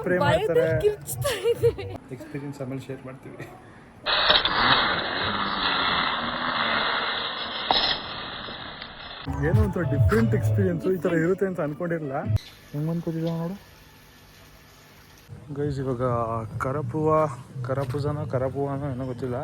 Spray ಮಾಡ್ತಾರೆ. Experience ಆಮೇಲೆ share ಮಾಡ್ತೀವಿ. ಏನೋ ಒಂಥರ ಡಿಫ್ರೆಂಟ್ ಎಕ್ಸ್ಪೀರಿಯನ್ಸು, ಈ ಥರ ಇರುತ್ತೆ ಅಂತ ಅನ್ಕೊಂಡಿರಲಿಲ್ಲ. ಹೆಂಗೆ ಅನ್ಕೋತಿದ್ದಾವೆ ನೋಡು ಗೈಸ್. ಇವಾಗ ಕರಪೂಜನೋ ಏನೋ ಗೊತ್ತಿಲ್ಲ.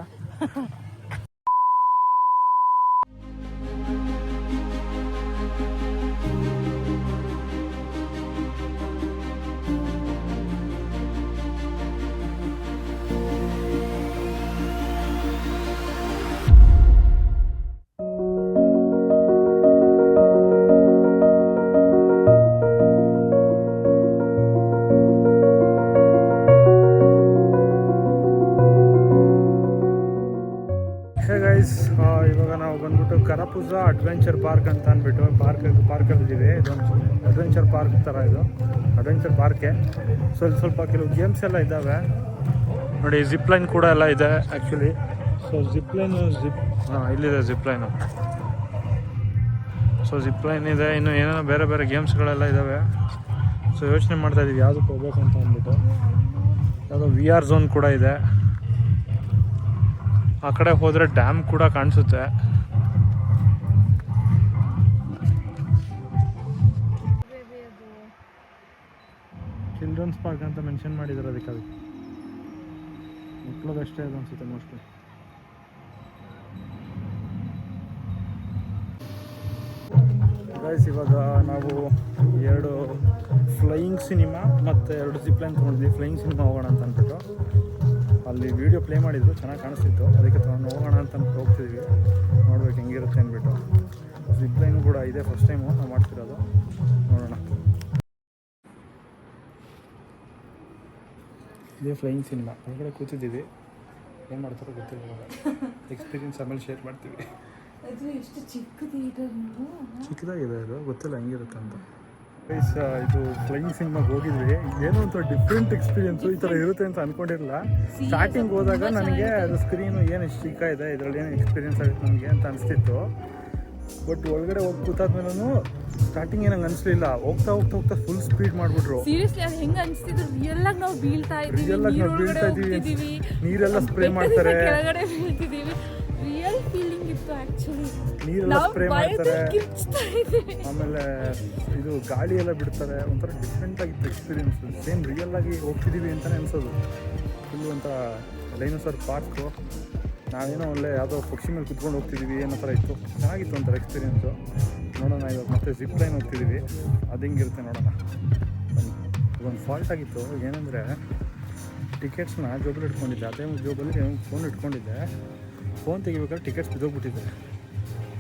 ಇವಾಗ ನಾವು ಬಂದ್ಬಿಟ್ಟು ಕರಪೂಜ ಅಡ್ವೆಂಚರ್ ಪಾರ್ಕ್ ಅಂತ ಅಂದ್ಬಿಟ್ಟು ಪಾರ್ಕಲ್ಲಿದ್ದೀವಿ. ಇದೊಂದು ಅಡ್ವೆಂಚರ್ ಪಾರ್ಕ್ ಥರ, ಇದು ಅಡ್ವೆಂಚರ್ ಪಾರ್ಕೆ. ಸ್ವಲ್ಪ ಕೆಲವು ಗೇಮ್ಸ್ ಎಲ್ಲ ಇದ್ದಾವೆ ನೋಡಿ. ಜಿಪ್ ಲೈನ್ ಕೂಡ ಎಲ್ಲ ಇದೆ ಆ್ಯಕ್ಚುಲಿ. ಸೊ ಜಿಪ್ ಇಲ್ಲಿದೆ zip line. So zip line ಇದೆ, ಇನ್ನು ಏನೇನೋ ಬೇರೆ ಬೇರೆ ಗೇಮ್ಸ್ಗಳೆಲ್ಲ ಇದ್ದಾವೆ. ಸೊ ಯೋಚನೆ ಮಾಡ್ತಾಯಿದ್ದೀವಿ ಯಾವುದಕ್ಕೆ ಹೋಗ್ಬೇಕು ಅಂತ ಅಂದ್ಬಿಟ್ಟು. ಯಾವುದೋ VR ಝೋನ್ ಕೂಡ ಇದೆ. ಆ ಕಡೆ ಹೋದರೆ ಡ್ಯಾಮ್ ಕೂಡ ಕಾಣಿಸುತ್ತೆ. ಚಿಲ್ಡ್ರನ್ಸ್ ಪಾರ್ಕ್ ಅಂತ ಮೆನ್ಷನ್ ಮಾಡಿದ್ದಾರೆ ಅದಕ್ಕೆ. ಮಕ್ಕಳದಷ್ಟೇ ಅದು ಅನಿಸುತ್ತೆ ಮೋಸ್ಟ್ಲಿ. ಗೈಸ್ ಇವಾಗ ನಾವು 2 ಫ್ಲೈಯಿಂಗ್ ಸಿನಿಮಾ ಮತ್ತು 2 ಜಿಪ್ಲೈನ್ ತೊಗೊಂಡ್ವಿ. ಫ್ಲೈಯಿಂಗ್ ಸಿನಿಮಾ ಹೋಗೋಣ ಅಂತ ಅಂದ್ಬಿಟ್ಟು ಅಲ್ಲಿ ವೀಡಿಯೋ ಪ್ಲೇ ಮಾಡಿದ್ರು, ಚೆನ್ನಾಗಿ ಕಾಣಿಸ್ತಿತ್ತು. ಅದಕ್ಕೆ ತೊಗೊಂಡು ಹೋಗೋಣ ಅಂತ ಹೋಗ್ತಿದ್ವಿ. ನೋಡ್ಬೇಕು ಹೆಂಗಿರುತ್ತೆ ಅಂದ್ಬಿಟ್ಟು. ಜಿಪ್ಲೈನು ಕೂಡ ಇದೆ, ಫಸ್ಟ್ ಟೈಮು ನಾವು ಮಾಡ್ತಿರೋದು. ನೋಡೋಣ. ಇದೇ ಫ್ಲೈಯಿಂಗ್ ಸಿನಿಮಾ ಹೊರಗಡೆ ಕೂತಿದ್ದೀವಿ. ಏನು ಮಾಡ್ತಾರೋ ಗೊತ್ತಿಲ್ಲ. ಎಕ್ಸ್ಪೀರಿಯನ್ಸ್ ಆಮೇಲೆ ಶೇರ್ ಮಾಡ್ತೀವಿ. ಚಿಕ್ಕದಾಗಿದೆ ಅದು, ಗೊತ್ತಿಲ್ಲ ಹೆಂಗಿರುತ್ತೆ ಅಂತ. ಇದು ಫ್ಲೈಯಿಂಗ್ ಸಿನಿಮಾಗೆ ಹೋಗಿದ್ವಿ. ಏನೋ ಒಂಥರ ಡಿಫ್ರೆಂಟ್ ಎಕ್ಸ್ಪೀರಿಯನ್ಸು, ಈ ಥರ ಇರುತ್ತೆ ಅಂತ ಅನ್ಕೊಂಡಿರಲಿಲ್ಲ. ಸ್ಟಾರ್ಟಿಂಗ್ ಹೋದಾಗ ನನಗೆ ಅದು ಸ್ಕ್ರೀನು ಏನು ಇಷ್ಟು ಚಿಕ್ಕ ಇದೆ, ಇದರಲ್ಲಿ ಏನು ಎಕ್ಸ್ಪೀರಿಯನ್ಸ್ ಆಗುತ್ತೆ ನನಗೆ ಅಂತ ಅನಿಸ್ತಿತ್ತು. ಬಟ್ ಒಳಗಡೆ ಹೋಗಿ ಕೂತಾದ್ಮೇಲೂ ಸ್ಟಾರ್ಟಿಂಗ್ ಏನಂಗೆ ಅನಿಸ್ಲಿಲ್ಲ. ಹೋಗ್ತಾ ಫುಲ್ ಸ್ಪೀಡ್ ಮಾಡಿಬಿಟ್ರು. ನಾವು ಬೀಳ್ತಾ ಇದ್ದೀವಿ, ನೀರೆಲ್ಲ ಸ್ಪ್ರೇ ಮಾಡ್ತಾರೆ, ರಿಯಲ್ ಫೀಲಿಂಗ್ ಇತ್ತು ಆಕ್ಚುಲಿ. ನೀರೆಲ್ಲ ಸ್ಪ್ರೇ ಮಾಡ್ತಾರೆ, ಆಮೇಲೆ ಇದು ಗಾಳಿ ಎಲ್ಲ ಬಿಡ್ತಾರೆ. ಒಂಥರ ಡಿಫ್ರೆಂಟ್ ಆಗಿತ್ತು ಎಕ್ಸ್ಪೀರಿಯನ್ಸ್. ಸೇಮ್ ರಿಯಲ್ ಆಗಿ ಹೋಗ್ತಿದ್ದೀವಿ ಅಂತಲೇ ಅನ್ಸೋದು. ಫುಲ್ಲು ಒಂಥರ ಡೈನೋಸಾರ್ ಪಾರ್ಕು. ನಾವೇನೋ ಒಳ್ಳೆ ಯಾವುದೋ ಪಕ್ಷಿ ಮೇಲೆ ಕುತ್ಕೊಂಡು ಹೋಗ್ತಿದ್ದೀವಿ ಅನ್ನೋ ಥರ ಇತ್ತು. ಚೆನ್ನಾಗಿತ್ತು ಒಂಥರ ಎಕ್ಸ್ಪೀರಿಯನ್ಸು. ನೋಡೋಣ ಇವಾಗ ಮತ್ತೆ ಜಿಪ್ ಲೈನ್ ಹೋಗ್ತಿದ್ದೀವಿ, ಅದು ಹೆಂಗಿರುತ್ತೆ ನೋಡೋಣ. ಒಂದು ಫಾಲ್ಟ್ ಆಗಿತ್ತು. ಏನಂದರೆ ಟಿಕೆಟ್ಸ್ನ ಜೋಬಲ್ಲಿ ಇಟ್ಕೊಂಡಿದ್ದೆ. ಅದೇ ಜೋಬಲ್ಲಿ ಫೋನ್ ಇಟ್ಕೊಂಡಿದ್ದೆ. ಫೋನ್ ತೆಗಿಬೇಕಾದ್ರೆ ಟಿಕೆಟ್ಸ್ ಬಿದ್ದೋಗ್ಬಿಟ್ಟಿದ್ದೆ.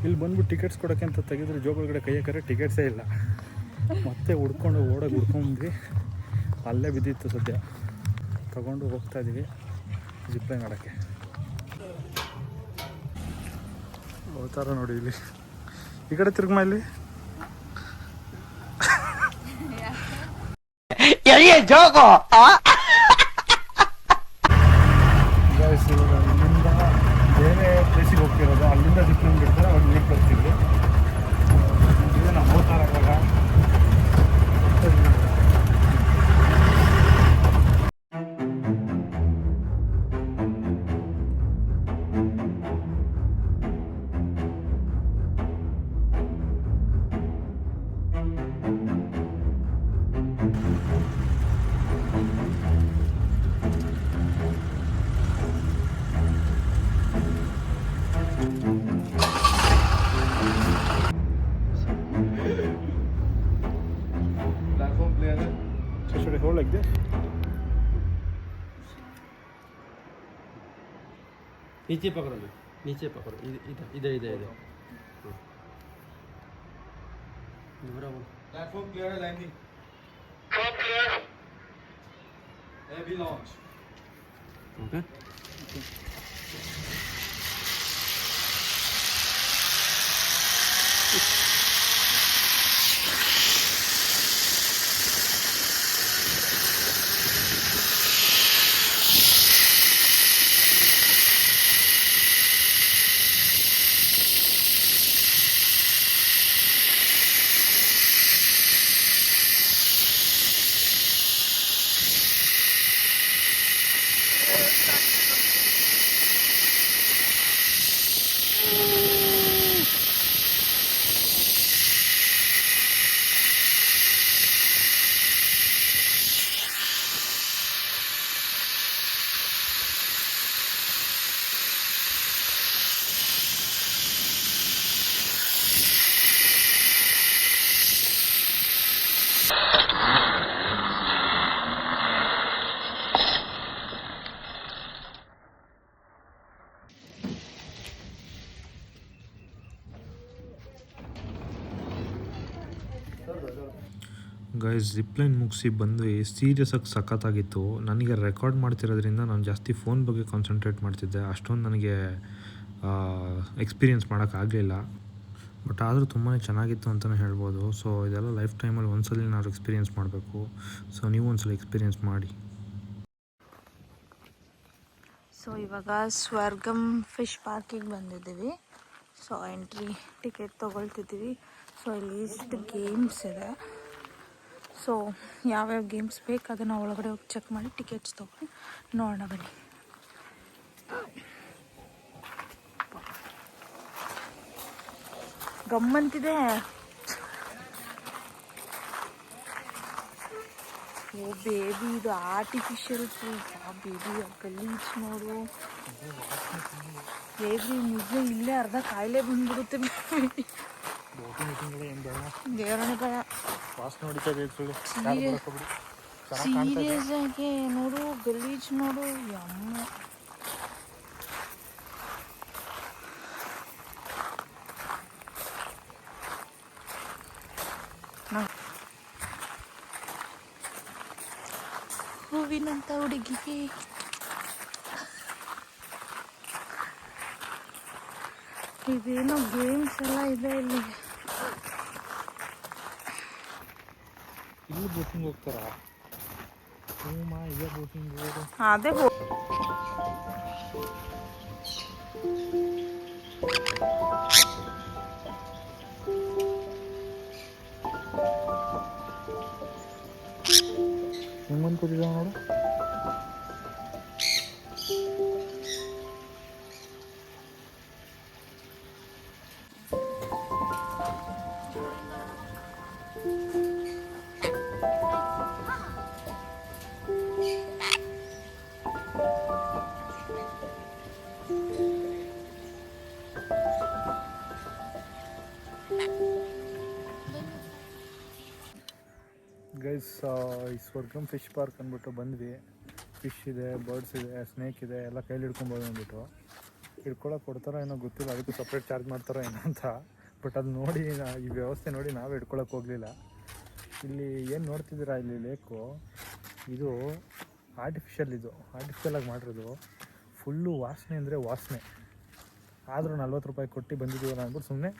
ಇಲ್ಲಿ ಬಂದ್ಬಿಟ್ಟು ಟಿಕೆಟ್ಸ್ ಕೊಡೋಕ್ಕೆ ಅಂತ ತೆಗೆದ್ರೆ ಜೋಬೊಳಗಡೆ ಕೈ ಹಾಕಿದ್ರೆ ಟಿಕೆಟ್ಸೇ ಇಲ್ಲ. ಮತ್ತೆ ಹುಡ್ಕೊಂಡ್ಬಂದ್ವಿ. ಅಲ್ಲೇ ಬಿದ್ದಿತ್ತು. ಸದ್ಯ ತಗೊಂಡು ಹೋಗ್ತಾಯಿದ್ದೀವಿ ಜಿಪ್ ಲೈನ್ ಆಡೋಕ್ಕೆ. ಹೋಗ್ತಾರ ನೋಡಿ ಇಲ್ಲಿ. ಈ ಕಡೆ ತಿರುಗಮ್ಮ ಇಲ್ಲಿ. ಇಲ್ಲಿಂದ ಬೇರೆ ಪ್ಲೇಸಿಗೆ ಹೋಗ್ತಿರೋದು. ಅಲ್ಲಿಂದ ಜಿಪ್ ಲೈನ್ ಬಿಡ್ತಾರೆ, ಅವಾಗ ನೀರು ಬರ್ತೀವಿ. ನಾವು ಹೋಗ್ತಾರ ಇವಾಗ. Should I hold like this? नीचे पकड़ो, नीचे पकड़ो, इधर इधर इधर। Platform clear है, landing. Platform clear. Heavy launch. Okay. Guys zipline ಮುಗಿಸಿ ಬಂದು ಸೀರಿಯಸ್ಸಾಗಿ ಸಖತ್ತಾಗಿತ್ತು. ನನಗೆ ರೆಕಾರ್ಡ್ ಮಾಡ್ತಿರೋದ್ರಿಂದ ನಾನು ಜಾಸ್ತಿ ಫೋನ್ ಬಗ್ಗೆ ಕಾನ್ಸಂಟ್ರೇಟ್ ಮಾಡ್ತಿದ್ದೆ, ಅಷ್ಟೊಂದು ನನಗೆ ಎಕ್ಸ್ಪೀರಿಯೆನ್ಸ್ ಮಾಡೋಕ್ಕಾಗಲಿಲ್ಲ. ಬಟ್ ಆದರೂ ತುಂಬಾ ಚೆನ್ನಾಗಿತ್ತು ಅಂತಲೇ ಹೇಳ್ಬೋದು. ಸೊ ಇದೆಲ್ಲ ಲೈಫ್ ಟೈಮಲ್ಲಿ ಒಂದ್ಸಲ ನಾವು ಎಕ್ಸ್ಪೀರಿಯೆನ್ಸ್ ಮಾಡಬೇಕು. ಸೊ ನೀವು ಒಂದ್ಸಲ ಎಕ್ಸ್ಪೀರಿಯೆನ್ಸ್ ಮಾಡಿ. ಸೊ ಇವಾಗ ಸ್ವರ್ಗಮ್ ಫಿಶ್ ಪಾರ್ಕಿಗೆ ಬಂದಿದ್ದೀವಿ. ಸೊ ಎಂಟ್ರಿ ಟಿಕೆಟ್ ತೊಗೊಳ್ತಿದ್ದೀವಿ. ಸೊ ಇಲ್ಲಿ ಇಷ್ಟು ಗೇಮ್ಸ್ ಇದೆ. ಸೊ ಯಾವ್ಯಾವ ಗೇಮ್ಸ್ ಬೇಕು ಅದನ್ನು ಒಳಗಡೆ ಹೋಗಿ ಚೆಕ್ ಮಾಡಿ ಟಿಕೆಟ್ಸ್ ತೊಗೊಂಡು ನೋಡೋಣ ಬನ್ನಿ. ಗಮ್ಮಂತಿದೆ. ಓ ಬೇಬಿ, ಇದು ಆರ್ಟಿಫಿಷಿಯಲ್ ಫುಲ್. ಬೇಬಿ ಗಲೀಜ್ ನೋಡು ಬೇಬಿ, ನಿಜ ಇಲ್ಲೇ ಅರ್ಧ ಕಾಯಿಲೆ ಬಂದ್ಬಿಡುತ್ತೆ. ದೇವರೇ ಭಯ. ಸೀರಿಯಸ್ ಆಗಿ ನೋಡು, ಗಲೀಜ್ ನೋಡು. ಯಮ್ಮ, ಹೂವಿನಂತ ಹುಡುಗಿಗೆ ಇದೇನೋ ಗೇಮ್ಸ್ ಎಲ್ಲ ಇದೆ ಇಲ್ಲಿ. ಇಲ್ಲಿ ಬೋಟಿಂಗ್ ಹೋಗ್ತಾರಾ? ಇದೆ ಬೋಟಿಂಗ್. ಅದೇ ಹೆಂಗ್ ಕೂತಿದ್ದಾವೆ ನೋಡು. ಗೈಸ್ ಈ ಸ್ವರ್ಗಮ್ ಫಿಶ್ ಪಾರ್ಕ್ ಅಂದ್ಬಿಟ್ಟು ಬಂದ್ವಿ. ಫಿಶ್ ಇದೆ, ಬರ್ಡ್ಸ್ ಇದೆ, ಸ್ನೇಕ್ ಇದೆ, ಎಲ್ಲ ಕೈಲಿ ಹಿಡ್ಕೊಬೋದು ಅಂದ್ಬಿಟ್ಟು. ಹಿಡ್ಕೊಳಕ್ಕೆ ಕೊಡ್ತಾರೋ ಏನೋ ಗೊತ್ತಿಲ್ಲ, ಅದಕ್ಕೂ ಸಪ್ರೇಟ್ ಚಾರ್ಜ್ ಮಾಡ್ತಾರೋ ಏನೋ ಅಂತ. ಬಟ್ ಅದು ನೋಡಿ ಈ ವ್ಯವಸ್ಥೆ ನೋಡಿ ನಾವೇ ಹಿಡ್ಕೊಳಕ್ಕೆ ಹೋಗಲಿಲ್ಲ. ಇಲ್ಲಿ ಏನು ನೋಡ್ತಿದ್ದೀರಾ, ಇಲ್ಲಿ ಲೇಕು ಇದು ಆರ್ಟಿಫಿಷಿಯಲ್ ಆಗಿ ಮಾಡಿರೋದು. ಫುಲ್ಲು ವಾಸನೆ ಅಂದರೆ ವಾಸನೆ. ಆದರೂ 40 ರೂಪಾಯಿ ಕೊಟ್ಟು ಬಂದಿದ್ದೀವಲ್ಲ ಅಂದ್ಬಿಟ್ಟು ಸುಮ್ಮನೆ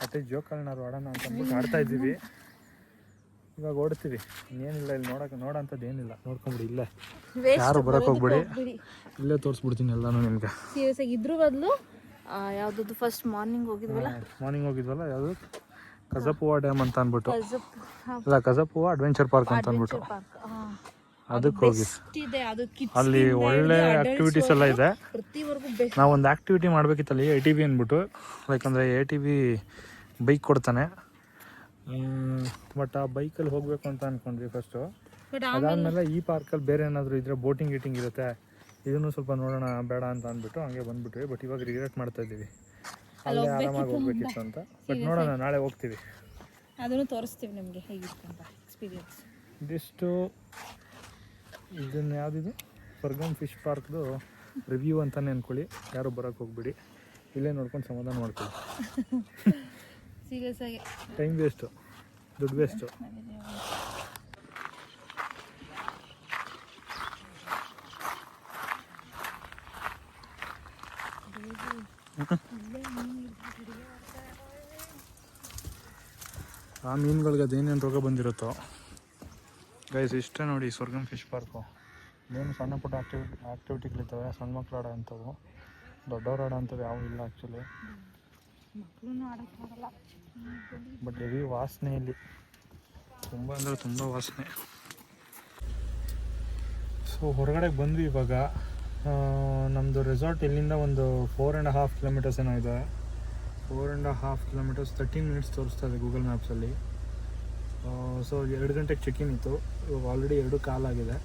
ಅಷ್ಟೇ ಜೋಕಾಲಿನಾರು ಆಡೋಣ ಅಂತ ಅಂದ್ಬಿಟ್ಟು ಆಡ್ತಾಯಿದ್ದೀವಿ. ಇವಾಗ ಓಡ್ತೀವಿ, ಇನ್ನೇನಿಲ್ಲ. ಇಲ್ಲಿ ನೋಡೋಂಥದ್ದು ಏನಿಲ್ಲ. ನೋಡ್ಕೊಂಬಿಡಿ, ಇಲ್ಲೇ ಯಾರು ಬರೋಕ್ಕೆ ಹೋಗ್ಬಿಡಿ, ಇಲ್ಲೇ ತೋರಿಸ್ಬಿಡ್ತೀನಿ ಎಲ್ಲನೂ ನಿಮ್ಗೆ. ಸೀರಿಯಸ್ ಆಗಿ ಇದ್ರ ಬದಲು ಯಾವುದದು ಫಸ್ಟ್ ಮಾರ್ನಿಂಗ್ ಹೋಗಿದ್ವಲ್ಲ ಯಾವುದು ಕಜಪುವಾ ಡ್ಯಾಮ್ ಅಂತ ಅಂದ್ಬಿಟ್ಟು, ಇಲ್ಲ ಕಜಪುವಾ ಅಡ್ವೆಂಚರ್ ಪಾರ್ಕ್ ಅಂತ ಅಂದ್ಬಿಟ್ಟು ಅದಕ್ಕೆ ಹೋಗಿ. ಅಲ್ಲಿ ಒಳ್ಳೆ ಆಕ್ಟಿವಿಟೀಸ್ ಎಲ್ಲ ಇದೆ. ನಾವೊಂದು ಆಕ್ಟಿವಿಟಿ ಮಾಡಬೇಕಿತ್ತಲ್ಲಿ, ATV ಅಂದ್ಬಿಟ್ಟು. ಯಾಕಂದರೆ ATV ಬೈಕ್ ಕೊಡ್ತಾನೆ. ಬಟ್ ಆ ಬೈಕಲ್ಲಿ ಹೋಗಬೇಕು ಅಂತ ಅಂದ್ಕೊಂಡ್ವಿ ಫಸ್ಟು. ಅದಾದಮೇಲೆ ಈ ಪಾರ್ಕಲ್ಲಿ ಬೇರೆ ಏನಾದರೂ ಇದ್ರೆ ಬೋಟಿಂಗ್ ಇರುತ್ತೆ, ಇದನ್ನು ಸ್ವಲ್ಪ ನೋಡೋಣ ಬೇಡ ಅಂತ ಅಂದ್ಬಿಟ್ಟು ಹಂಗೆ ಬಂದ್ಬಿಟ್ವಿ. ಬಟ್ ಇವಾಗ ರಿಗ್ರೆಟ್ ಮಾಡ್ತಾ ಇದ್ದೀವಿ, ಅಲ್ಲೇ ಆರಾಮಾಗಿ ಹೋಗ್ಬೇಕಿತ್ತು ಅಂತ. ಬಟ್ ನೋಡೋಣ, ನಾಳೆ ಹೋಗ್ತೀವಿ, ಅದನ್ನು ತೋರಿಸ್ತೀವಿ ನಿಮಗೆ ಹೇಗಿತ್ತು ಅಂತ ಎಕ್ಸ್ಪೀರಿಯನ್ಸ್. ಇದಿಷ್ಟು ಇದನ್ನು ಯಾವುದಿದು ಸ್ವರ್ಗಮ್ ಫಿಶ್ ಪಾರ್ಕ್ದು ರಿವ್ಯೂ ಅಂತಲೇ ಅಂದ್ಕೊಳ್ಳಿ. ಯಾರು ಬರೋಕ್ಕೆ ಹೋಗ್ಬಿಡಿ, ಇಲ್ಲೇ ನೋಡ್ಕೊಂಡು ಸಮಾಧಾನ ಮಾಡ್ಕೊಳ್ಳಿ. ಸೀರಿಯಸ್ ಆಗಿ ಟೈಮ್ ವೇಸ್ಟು, ದುಡ್ಡು ವೇಸ್ಟು. ಆ ಮೀನುಗಳಿಗೆ ಅದೇನೇನು ರೋಗ ಬಂದಿರುತ್ತೋ. ಗೈಸ್ ಇಷ್ಟೇ ನೋಡಿ ಸ್ವರ್ಗಮ್ ಫಿಶ್ ಪಾರ್ಕು. ಏನು ಸಣ್ಣ ಪುಟ್ಟ ಆಕ್ಟಿವಿಟಿಗಳಿರ್ತವೆ, ಸಣ್ಣ ಮಕ್ಳು ಆಡೋ ಅಂಥವು. ದೊಡ್ಡವ್ರು ಆಡೋ ಅಂಥವು ಯಾವೂ ಇಲ್ಲ ಆ್ಯಕ್ಚುಲಿ. ಬಟ್ ಹೆವಿ ವಾಸನೆ ಇಲ್ಲಿ, ತುಂಬ ಅಂದರೆ ತುಂಬ ವಾಸನೆ. ಸೊ ಹೊರಗಡೆ ಬಂದ್ವಿ ಇವಾಗ. ನಮ್ಮದು ರೆಸಾರ್ಟ್ ಇಲ್ಲಿಂದ ಒಂದು 4.5 ಕಿಲೋಮೀಟರ್ಸ್ ಏನೋ ಇದೆ. 4.5 ಕಿಲೋಮೀಟರ್ಸ್ 13 ಮಿನಿಟ್ಸ್ ತೋರಿಸ್ತಾ ಇದೆ ಗೂಗಲ್ ಮ್ಯಾಪ್ಸಲ್ಲಿ. ಸೊ 2 ಗಂಟೆಗೆ ಚೆಕ್-ಇನ್ ಇತ್ತು, ಇವಾಗ ಆಲ್ರೆಡಿ 2:15 ಆಗಿದೆ.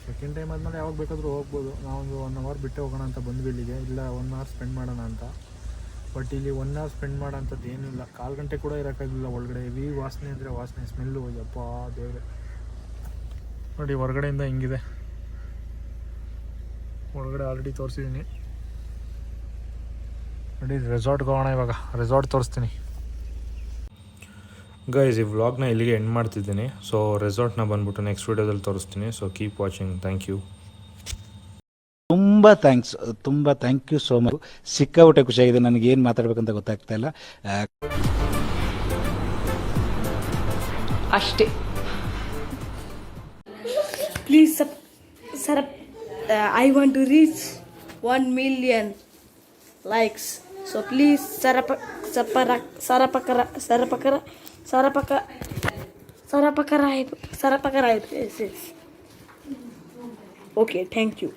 ಚೆಕ್-ಇನ್ ಟೈಮ್ ಆದಮೇಲೆ ಯಾವಾಗ ಬೇಕಾದರೂ ಹೋಗ್ಬೋದು. ನಾವೊಂದು 1 ಅವರ್ ಬಿಟ್ಟೆ ಹೋಗೋಣ ಅಂತ ಬಂದ್ವಿ ಇಲ್ಲಿಗೆ, ಇಲ್ಲ 1 ಅವರ್ ಸ್ಪೆಂಡ್ ಮಾಡೋಣ ಅಂತ. ಬಟ್ ಇಲ್ಲಿ 1 ಅವರ್ ಸ್ಪೆಂಡ್ ಮಾಡೋ ಅಂಥದ್ದು ಏನಿಲ್ಲ. 1/4 ಗಂಟೆ ಕೂಡ ಇರೋಕ್ಕಾಗಲಿಲ್ಲ ಒಳಗಡೆ. ಹೆವಿ ವಾಸನೆ ಅಂದರೆ ವಾಸನೆ, ಸ್ಮೆಲ್ಲು, ಯಪ್ಪ ದೇವ್ರೆ. ನೋಡಿ ಹೊರಗಡೆಯಿಂದ ಹಿಂಗಿದೆ, ಒಳಗಡೆ ಆಲ್ರೆಡಿ ತೋರಿಸಿದ್ದೀನಿ. ನೋಡಿ ರೆಸಾರ್ಟ್ಗೆ ಹೋಗೋಣ ಇವಾಗ, ರೆಸಾರ್ಟ್ ತೋರಿಸ್ತೀನಿ. ಗೈಸ್ ಈ ವ್ಲಾಗ್ನ ಇಲ್ಲಿಗೆ ಎಂಡ್ ಮಾಡ್ತಿದ್ದೀನಿ. ಸೊ ರೆಸಾರ್ಟ್ನ ಬಂದ್ಬಿಟ್ಟು ನೆಕ್ಸ್ಟ್ ವೀಡಿಯೋದಲ್ಲಿ ತೋರಿಸ್ತೀನಿ. So keep watching. Thank you. ತುಂಬ ಥ್ಯಾಂಕ್ ಯು ಸೋ ಮಚ್. ಸಿಕ್ಕಾಪಟ್ಟೆ ಖುಷಿಯಾಗಿದೆ. ನನಗೆ ಏನು ಮಾತಾಡ್ಬೇಕಂತ ಗೊತ್ತಾಗ್ತಾ ಇಲ್ಲ. ಅಷ್ಟೇ. Please sir, I want to reach 1 million likes. So please subscribe. Yes. Okay, thank you.